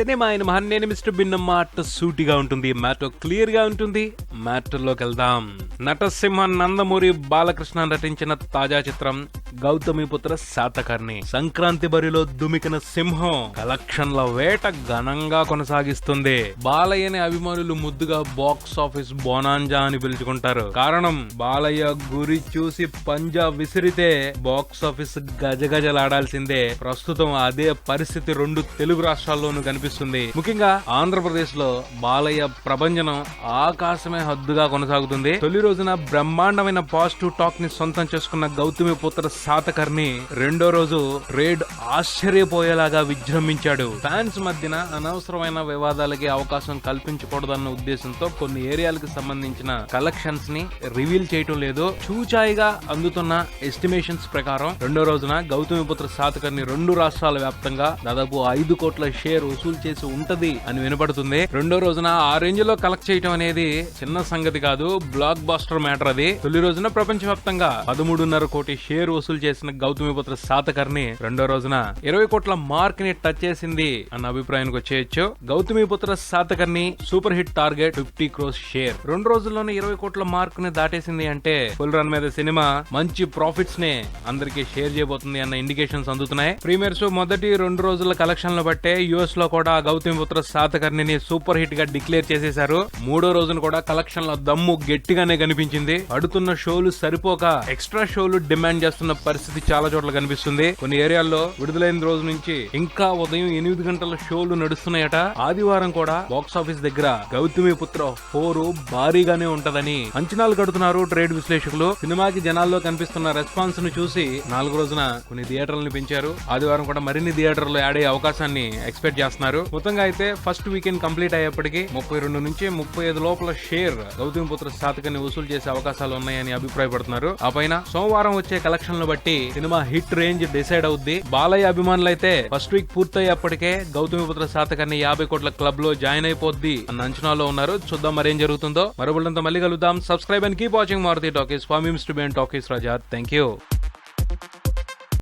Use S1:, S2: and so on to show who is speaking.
S1: Cinema అయిన మహన్నేని mister భిన్న మాట సూటిగా ఉంటుంది, మ్యాటర్ క్లియర్ గా ఉంటుంది. మ్యాటర్ లోకి వెళ్దాం. నటసింహ నందమూరి బాలకృష్ణ నటించిన తాజా చిత్రం గౌతమిపుత్ర శాతకర్ణి. సంక్రాంతి బరిలో దుమికిన సింహం కలెక్షన్ల వేట ఘనంగా కొనసాగిస్తుంది. బాలయ్యని అభిమానులు ముద్దుగా బాక్స్ ఆఫీస్ బోనాంజా అని పిలుచుకుంటారు. కారణం బాలయ్య గురి చూసి పంజా విసిరితే బాక్స్ ఆఫీస్ గజగజలాడాల్సిందే. ప్రస్తుతం అదే పరిస్థితి రెండు తెలుగు రాష్ట్రాల్లోనూ కనిపిస్తుంది. ముఖ్యంగా ఆంధ్రప్రదేశ్ లో బాలయ్య ప్రభంజనం ఆకాశమే హద్దుగా కొనసాగుతుంది. తొలి రోజున బ్రహ్మాండమైన పాజిటివ్ టాక్ ని సొంతం చేసుకున్న గౌతమిపుత్ర శాతకర్ణి రెండో రోజు ట్రేడ్ ఆశ్చర్యపోయేలాగా విజృంభించాడు. ఫ్యాన్స్ మధ్యన అనవసరమైన వివాదాలకి అవకాశం కల్పించకూడదన్న ఉద్దేశంతో కొన్ని ఏరియాలకు సంబంధించిన కలెక్షన్స్ ని రివీల్ చేయటం లేదు. చూచాయిగా అందుతున్న ఎస్టిమేషన్స్ ప్రకారం రెండో రోజున గౌతమిపుత్ర శాతకర్ణి రెండు రాష్ట్రాల వ్యాప్తంగా దాదాపు 5 కోట్ల షేర్ వసూలు చేసి ఉంటది అని వినపడుతుంది. రెండో రోజున ఆ రేంజ్ లో కలెక్ట్ చేయటం అనేది చిన్న సంగతి కాదు, బ్లాక్ బాస్టర్ మ్యాటర్ అది. తొలి రోజున ప్రపంచవ్యాప్తంగా 13.5 కోటి షేర్ వసూలు చేసిన గౌతమిపుత్ర శాతకర్ణి రెండో రోజున 20 కోట్ల మార్క్ ని టచ్ చేసింది అన్న అభిప్రాయానికి వచ్చేయచ్చు. Gautamiputra Satakarni super hit target 50 crores share. 2 రోజుల్లోనే 20 కోట్ల మార్క్ ని దాటేసింది అంటే ఫుల్ రన్ మీద సినిమా మంచి ప్రాఫిట్స్ నే అందరికి షేర్ చేయబోతుంది అన్న ఇండికేషన్స్ అందుతున్నాయి. ప్రీమియర్స్ మొదటి 2 రోజుల కలెక్షన్లు బట్టే యుఎస్ లో కూడా గౌతమిపుత్ర శాతకర్ణిని సూపర్ హిట్ గా డిక్లేర్ చేసేశారు. మూడో రోజున కూడా కలెక్షన్ల దమ్ము గట్టిగానే కనిపించింది. పడుతున్న షోలు సరిపోక ఎక్స్ట్రా షోలు డిమాండ్ చేస్తున్న పరిస్థితి చాలా చోట్ల కనిపిస్తుంది. కొన్ని ఏరియాల్లో విడుదలైన రోజు నుంచి ఇంకా ఉదయం 8 గంటల షోలు నడుస్తున్నాయట. ఆదివారం కూడా బాక్స్ ఆఫీస్ దగ్గర గౌతమిపుత్ర 4 భారీగానే ఉంటదని అంచనాలు కడుతున్నారు ట్రేడ్ విశ్లేషకులు. సినిమాకి జనాల్లో కనిపిస్తున్న రెస్పాన్స్ ను చూసి 4 రోజున కొన్ని థియేటర్లను పెంచారు. ఆదివారం కూడా మరిన్ని థియేటర్లు యాడ్ అయ్యే అవకాశాన్ని ఎక్స్పెక్ట్ చేస్తున్నారు. మొత్తంగా అయితే ఫస్ట్ వీకెండ్ కంప్లీట్ అయ్యేప్పటికీ 32 నుంచి 35 లోపల షేర్ గౌతమిపుత్ర శాతకర్ణి వసూలు చేసే అవకాశాలు ఉన్నాయని అభిప్రాయపడుతున్నారు. ఆ పైన సోమవారం వచ్చే కలెక్షన్లు బట్టి సినిమా హిట్ రేంజ్ డిసైడ్ అవుద్ది. బాలయ్య అభిమానులు అయితే ఫస్ట్ వీక్ పూర్తయ్యేప్పటికే గౌతమిపుత్ర శాతకర్ణి 50 కోట్ల క్లబ్ లో జాయిన్ అయిపోద్ది అన్న అంచనాలో ఉన్నారు. చూద్దాం మరేం జరుగుతుందో. మరొకళ్ళంతా మళ్ళీ కలుద్దాం. Subscribe and keep watching Maruti talkies. For me mister BN talkies Raja. Thank you.